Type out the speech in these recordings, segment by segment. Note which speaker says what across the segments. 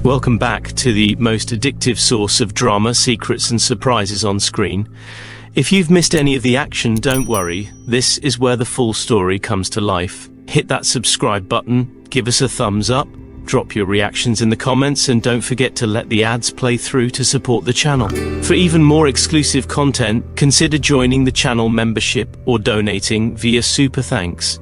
Speaker 1: Welcome back to the most addictive source of drama, secrets and surprises on screen. If you've missed any of the action, don't worry. This is where the full story comes to life. Hit that subscribe button, give us a thumbs up, drop your reactions in the comments, and don't forget to let the ads play through to support the channel. For even more exclusive content, consider joining the channel membership or donating via Super Thanks.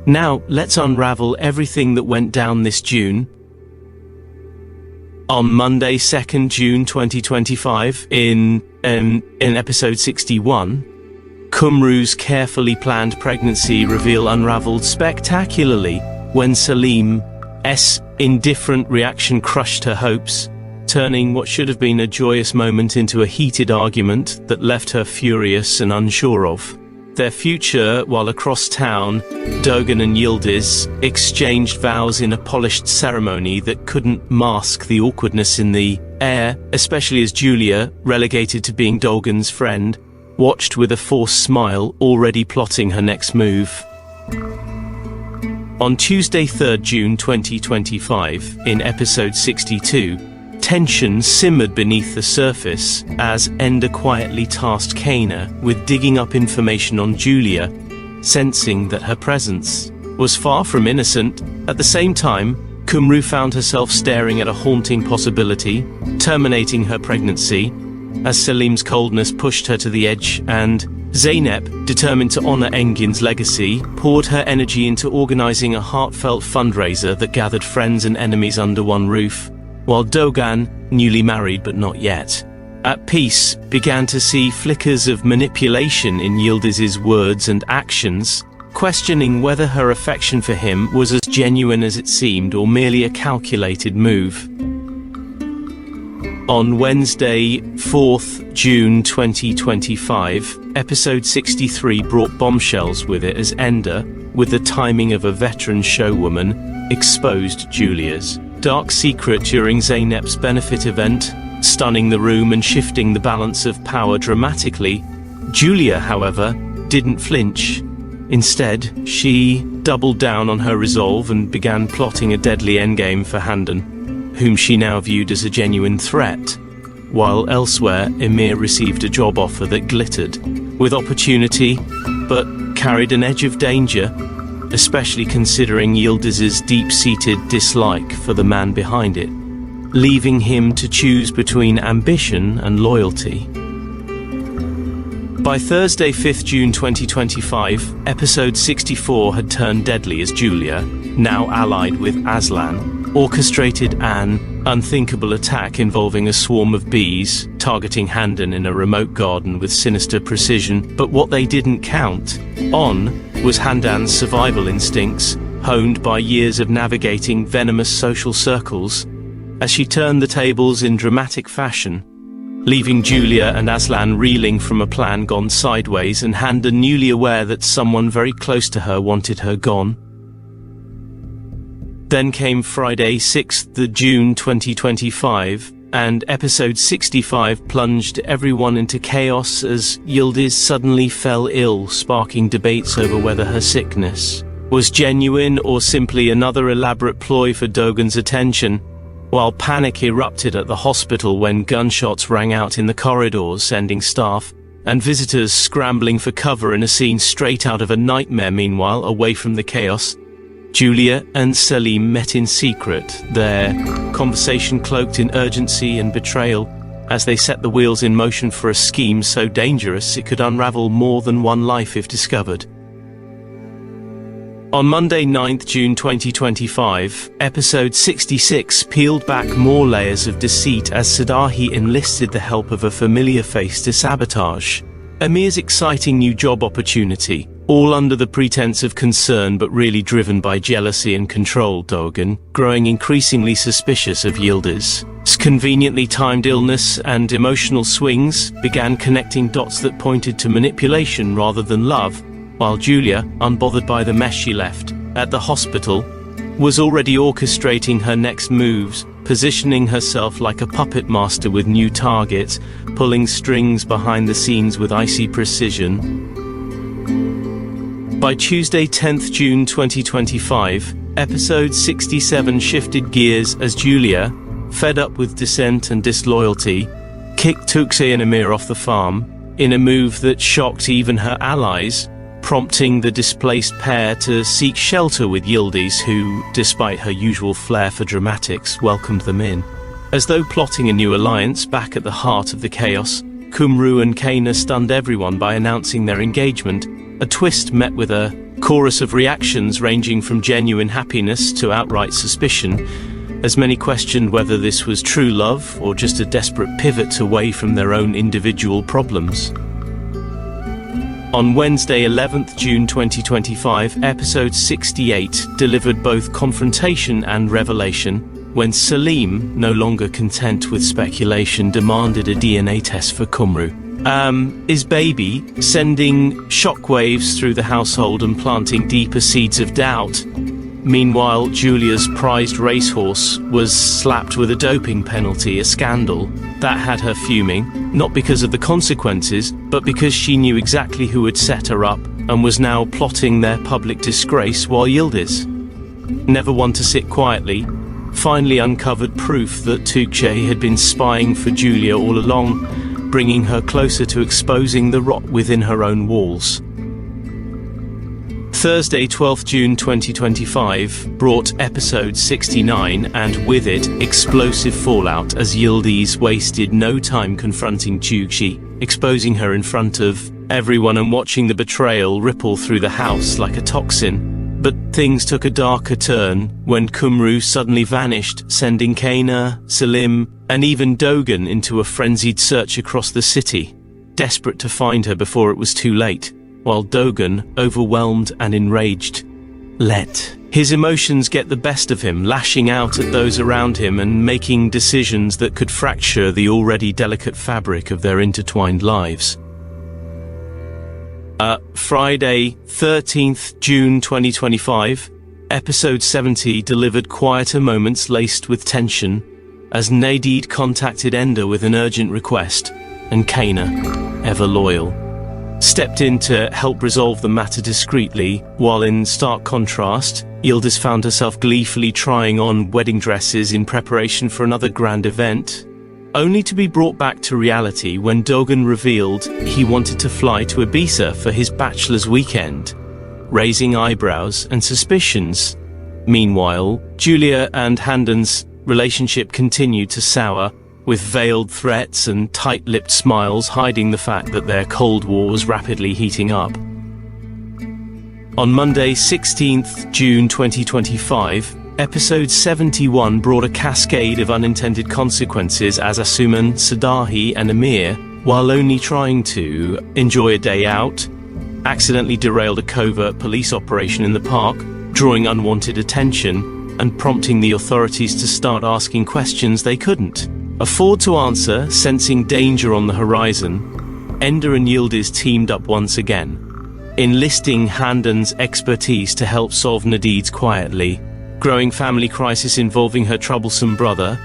Speaker 1: Now, let's unravel everything that went down this June. On Monday, 2nd June 2025, in episode 61, Kumru's carefully planned pregnancy reveal unraveled spectacularly when Salim's indifferent reaction crushed her hopes, turning what should have been a joyous moment into a heated argument that left her furious and unsure of their future. While across town, Dogan and Yildiz exchanged vows in a polished ceremony that couldn't mask the awkwardness in the air, especially as Julia, relegated to being Dogan's friend, watched with a forced smile, already plotting her next move. On Tuesday, 3rd June 2025, in episode 62, tension simmered beneath the surface as Ender quietly tasked Kana with digging up information on Julia, sensing that her presence was far from innocent. At the same time, Kumru found herself staring at a haunting possibility, terminating her pregnancy, as Salim's coldness pushed her to the edge, and Zeynep, determined to honor Engin's legacy, poured her energy into organizing a heartfelt fundraiser that gathered friends and enemies under one roof, while Dogan, newly married but not yet at peace, began to see flickers of manipulation in Yildiz's words and actions, questioning whether her affection for him was as genuine as it seemed or merely a calculated move. On Wednesday, 4th June 2025, episode 63 brought bombshells with it as Ender, with the timing of a veteran showwoman, exposed Julia's dark secret during Zeynep's benefit event, stunning the room and shifting the balance of power dramatically. Julia, however, didn't flinch. Instead, she doubled down on her resolve and began plotting a deadly endgame for Handan, whom she now viewed as a genuine threat, while elsewhere Emir received a job offer that glittered with opportunity but carried an edge of danger, especially considering Yildiz's deep-seated dislike for the man behind it, leaving him to choose between ambition and loyalty. By Thursday, 5th June 2025, episode 64 had turned deadly as Julia, now allied with Aslan, orchestrated an unthinkable attack involving a swarm of bees, targeting Handan in a remote garden with sinister precision. But what they didn't count on was Handan's survival instincts, honed by years of navigating venomous social circles, as she turned the tables in dramatic fashion, leaving Julia and Aslan reeling from a plan gone sideways, and Handan newly aware that someone very close to her wanted her gone. Then came Friday, 6th June 2025, and episode 65 plunged everyone into chaos as Yildiz suddenly fell ill, sparking debates over whether her sickness was genuine or simply another elaborate ploy for Dogan's attention, while panic erupted at the hospital when gunshots rang out in the corridors, sending staff and visitors scrambling for cover in a scene straight out of a nightmare. Meanwhile, away from the chaos, Julia and Salim met in secret, their conversation cloaked in urgency and betrayal, as they set the wheels in motion for a scheme so dangerous it could unravel more than one life if discovered. On Monday, 9th June 2025, episode 66 peeled back more layers of deceit as Sadahi enlisted the help of a familiar face to sabotage Emir's exciting new job opportunity, all under the pretense of concern but really driven by jealousy and control. Dogan, growing increasingly suspicious of Yildiz's conveniently timed illness and emotional swings, began connecting dots that pointed to manipulation rather than love, while Julia, unbothered by the mess she left at the hospital, was already orchestrating her next moves, positioning herself like a puppet master with new targets, pulling strings behind the scenes with icy precision. By Tuesday, 10th June 2025, episode 67 shifted gears as Julia, fed up with dissent and disloyalty, kicked Tuğçe and Emir off the farm, in a move that shocked even her allies, prompting the displaced pair to seek shelter with Yıldız, who, despite her usual flair for dramatics, welcomed them in. As though plotting a new alliance back at the heart of the chaos, Kumru and Kayna stunned everyone by announcing their engagement, a twist met with a chorus of reactions ranging from genuine happiness to outright suspicion, as many questioned whether this was true love or just a desperate pivot away from their own individual problems. On Wednesday, 11th June 2025, episode 68 delivered both confrontation and revelation, when Selim, no longer content with speculation, demanded a DNA test for Kumru. His baby, sending shockwaves through the household and planting deeper seeds of doubt. Meanwhile, Julia's prized racehorse was slapped with a doping penalty, a scandal that had her fuming, not because of the consequences, but because she knew exactly who had set her up and was now plotting their public disgrace, while Yıldız, never one to sit quietly, finally uncovered proof that Tuğçe had been spying for Julia all along, bringing her closer to exposing the rot within her own walls. Thursday, 12th June 2025 brought episode 69 and with it explosive fallout as Yıldız wasted no time confronting Tuğçe, exposing her in front of everyone and watching the betrayal ripple through the house like a toxin. But things took a darker turn when Kumru suddenly vanished, sending Kayna, Selim, and even Doğan into a frenzied search across the city, desperate to find her before it was too late, while Doğan, overwhelmed and enraged, let his emotions get the best of him, lashing out at those around him and making decisions that could fracture the already delicate fabric of their intertwined lives. Friday, 13th June 2025, episode 70 delivered quieter moments laced with tension as Nadide contacted Ender with an urgent request, and Kayna, ever loyal, stepped in to help resolve the matter discreetly, while in stark contrast, Yıldız found herself gleefully trying on wedding dresses in preparation for another grand event, only to be brought back to reality when Doğan revealed he wanted to fly to Ibiza for his bachelor's weekend, raising eyebrows and suspicions. Meanwhile, Julia and Handan's relationship continued to sour, with veiled threats and tight-lipped smiles hiding the fact that their Cold War was rapidly heating up. On Monday, 16th June 2025, episode 71 brought a cascade of unintended consequences as Asuman, Sadahi and Emir, while only trying to enjoy a day out, accidentally derailed a covert police operation in the park, drawing unwanted attention and prompting the authorities to start asking questions they couldn't afford to answer. Sensing danger on the horizon, Ender and Yıldız teamed up once again, enlisting Handan's expertise to help solve Nadide's quietly growing family crisis involving her troublesome brother,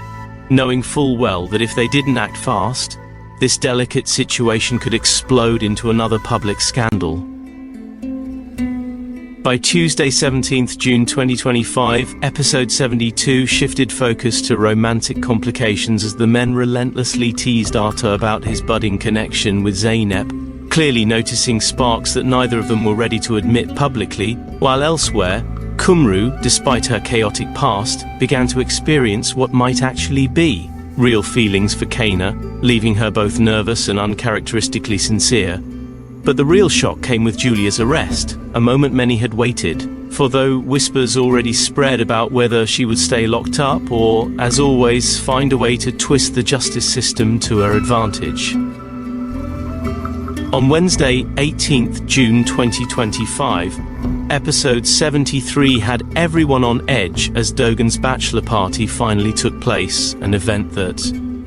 Speaker 1: knowing full well that if they didn't act fast, this delicate situation could explode into another public scandal. By Tuesday, 17th June 2025, episode 72 shifted focus to romantic complications as the men relentlessly teased Arta about his budding connection with Zeynep, clearly noticing sparks that neither of them were ready to admit publicly, while elsewhere, Kumru, despite her chaotic past, began to experience what might actually be real feelings for Kayna, leaving her both nervous and uncharacteristically sincere. But the real shock came with Julia's arrest, a moment many had waited, for though whispers already spread about whether she would stay locked up or, as always, find a way to twist the justice system to her advantage. On Wednesday, 18th June 2025, episode 73 had everyone on edge as Doğan's bachelor party finally took place, an event that,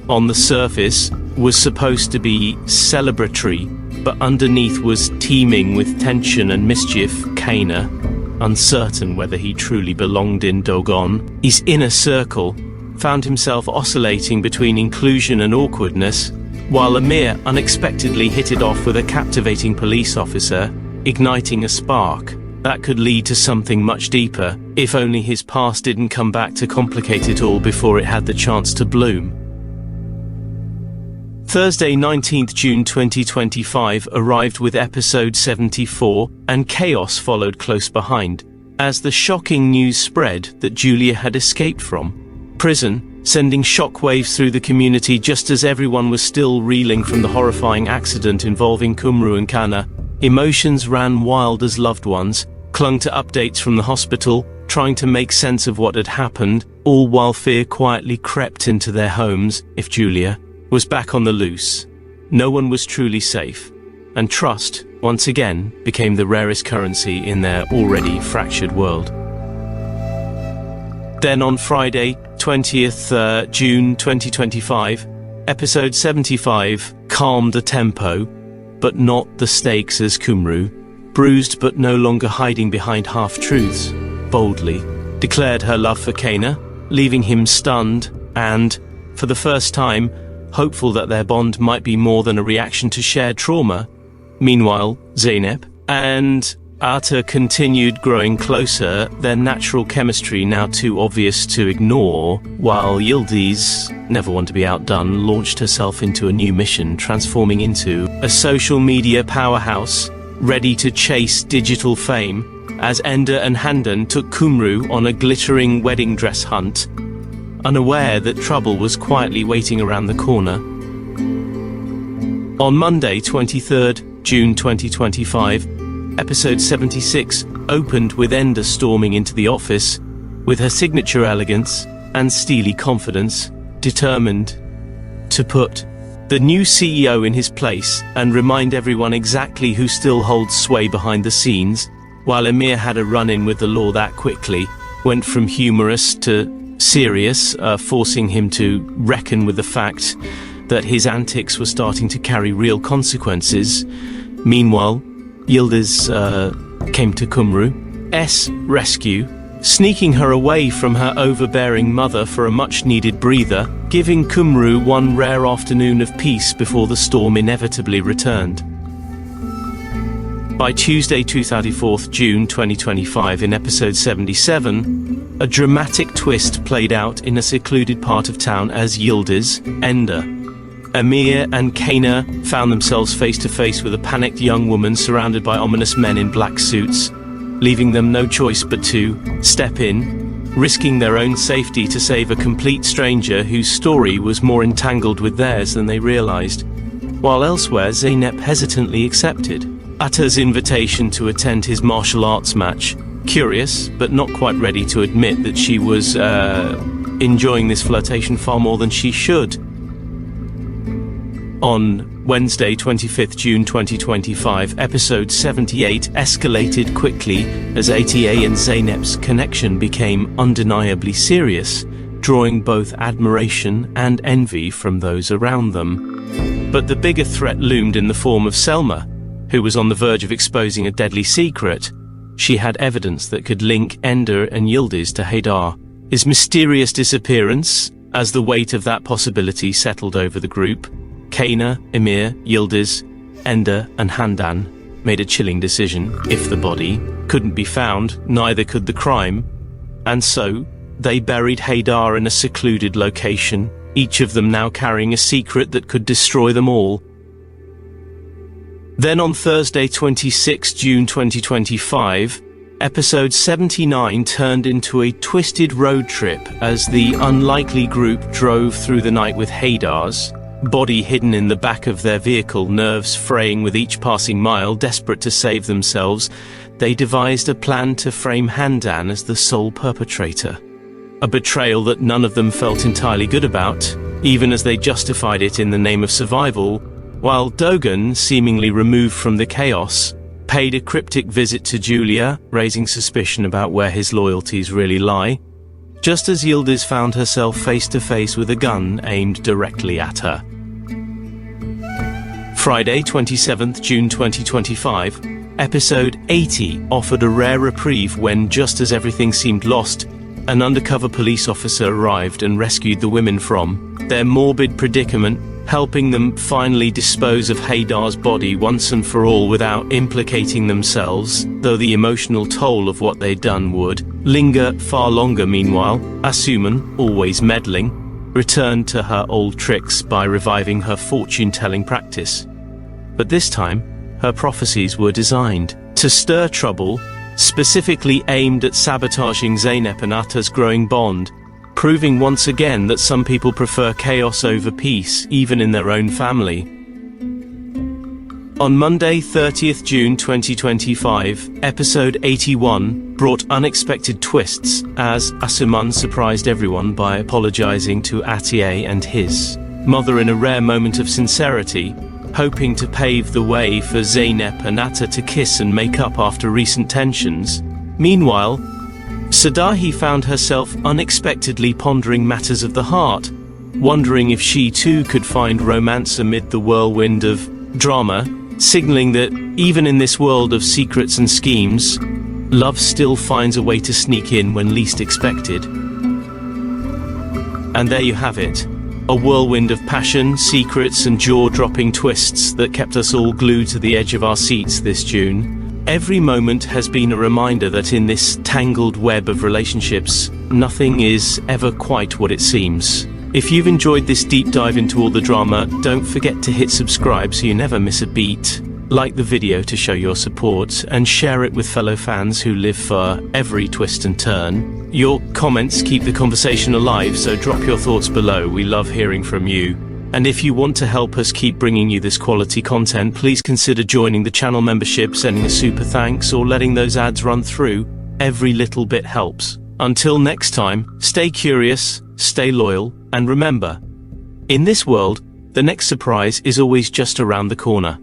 Speaker 1: on the surface, was supposed to be celebratory, but underneath was teeming with tension and mischief. Kayna, uncertain whether he truly belonged in Doğan, his inner circle, found himself oscillating between inclusion and awkwardness, while Emir unexpectedly hit it off with a captivating police officer, igniting a spark, that could lead to something much deeper, if only his past didn't come back to complicate it all before it had the chance to bloom. Thursday, 19th June 2025 arrived with episode 74, and chaos followed close behind, as the shocking news spread that Julia had escaped from prison, sending shockwaves through the community just as everyone was still reeling from the horrifying accident involving Kumru and Kana. Emotions ran wild as loved ones clung to updates from the hospital, trying to make sense of what had happened, all while fear quietly crept into their homes. If Julia was back on the loose, no one was truly safe, and trust, once again, became the rarest currency in their already fractured world. Then on Friday, 20th June 2025, episode 75 calmed the tempo, but not the stakes, as Kumru, bruised but no longer hiding behind half-truths, boldly declared her love for Kana, leaving him stunned and, for the first time, hopeful that their bond might be more than a reaction to shared trauma. Meanwhile, Zeynep and Ata continued growing closer, their natural chemistry now too obvious to ignore, while Yildiz, never one to be outdone, launched herself into a new mission, transforming into a social media powerhouse, ready to chase digital fame, as Ender and Handan took Kumru on a glittering wedding dress hunt, unaware that trouble was quietly waiting around the corner. On Monday, 23rd June 2025, episode 76 opened with Ender storming into the office, with her signature elegance and steely confidence, determined to put the new CEO in his place and remind everyone exactly who still holds sway behind the scenes, while Emir had a run-in with the law that quickly went from humorous to serious, forcing him to reckon with the fact that his antics were starting to carry real consequences. Meanwhile, Yildiz came to Kumru's rescue, sneaking her away from her overbearing mother for a much-needed breather, giving Kumru one rare afternoon of peace before the storm inevitably returned. By Tuesday, 24th June 2025, in episode 77, a dramatic twist played out in a secluded part of town as Yildiz, Ender, Emir and Kana found themselves face to face with a panicked young woman surrounded by ominous men in black suits, leaving them no choice but to step in, risking their own safety to save a complete stranger whose story was more entangled with theirs than they realized. While elsewhere, Zeynep hesitantly accepted Ata's invitation to attend his martial arts match, curious but not quite ready to admit that she was enjoying this flirtation far more than she should. On Wednesday, 25th June 2025, episode 78 escalated quickly as ATA and Zeynep's connection became undeniably serious, drawing both admiration and envy from those around them. But the bigger threat loomed in the form of Selma, who was on the verge of exposing a deadly secret. She had evidence that could link Ender and Yildiz to Haydar. His mysterious disappearance, as the weight of that possibility settled over the group, Kana, Emir, Yildiz, Ender and Handan made a chilling decision. If the body couldn't be found, neither could the crime. And so, they buried Haydar in a secluded location, each of them now carrying a secret that could destroy them all. Then on Thursday, 26 June 2025, episode 79 turned into a twisted road trip as the unlikely group drove through the night with Haydar's body hidden in the back of their vehicle, nerves fraying with each passing mile. Desperate to save themselves, they devised a plan to frame Handan as the sole perpetrator. A betrayal that none of them felt entirely good about, even as they justified it in the name of survival, while Dogan, seemingly removed from the chaos, paid a cryptic visit to Julia, raising suspicion about where his loyalties really lie, just as Yildiz found herself face to face with a gun aimed directly at her. Friday, 27th June 2025, episode 80 offered a rare reprieve when, just as everything seemed lost, an undercover police officer arrived and rescued the women from their morbid predicament, helping them finally dispose of Haydar's body once and for all without implicating themselves, though the emotional toll of what they'd done would linger far longer. Meanwhile, Asuman, always meddling, returned to her old tricks by reviving her fortune-telling practice. But this time, her prophecies were designed to stir trouble, specifically aimed at sabotaging Zeynep and Atta's growing bond, proving once again that some people prefer chaos over peace, even in their own family. On Monday, 30th June 2025, episode 81 brought unexpected twists as Asuman surprised everyone by apologizing to Atiye and his mother in a rare moment of sincerity, hoping to pave the way for Zeynep and Atta to kiss and make up after recent tensions. Meanwhile, Sadahi found herself unexpectedly pondering matters of the heart, wondering if she too could find romance amid the whirlwind of drama, signaling that even in this world of secrets and schemes, love still finds a way to sneak in when least expected. And there you have it, a whirlwind of passion, secrets and jaw-dropping twists that kept us all glued to the edge of our seats this June. Every moment has been a reminder that in this tangled web of relationships, nothing is ever quite what it seems. If you've enjoyed this deep dive into all the drama, don't forget to hit subscribe so you never miss a beat. Like the video to show your support, and share it with fellow fans who live for every twist and turn. Your comments keep the conversation alive, so drop your thoughts below. We love hearing from you. And if you want to help us keep bringing you this quality content, please consider joining the channel membership, sending a super thanks, or letting those ads run through. Every little bit helps. Until next time, stay curious, stay loyal, and remember, in this world, the next surprise is always just around the corner.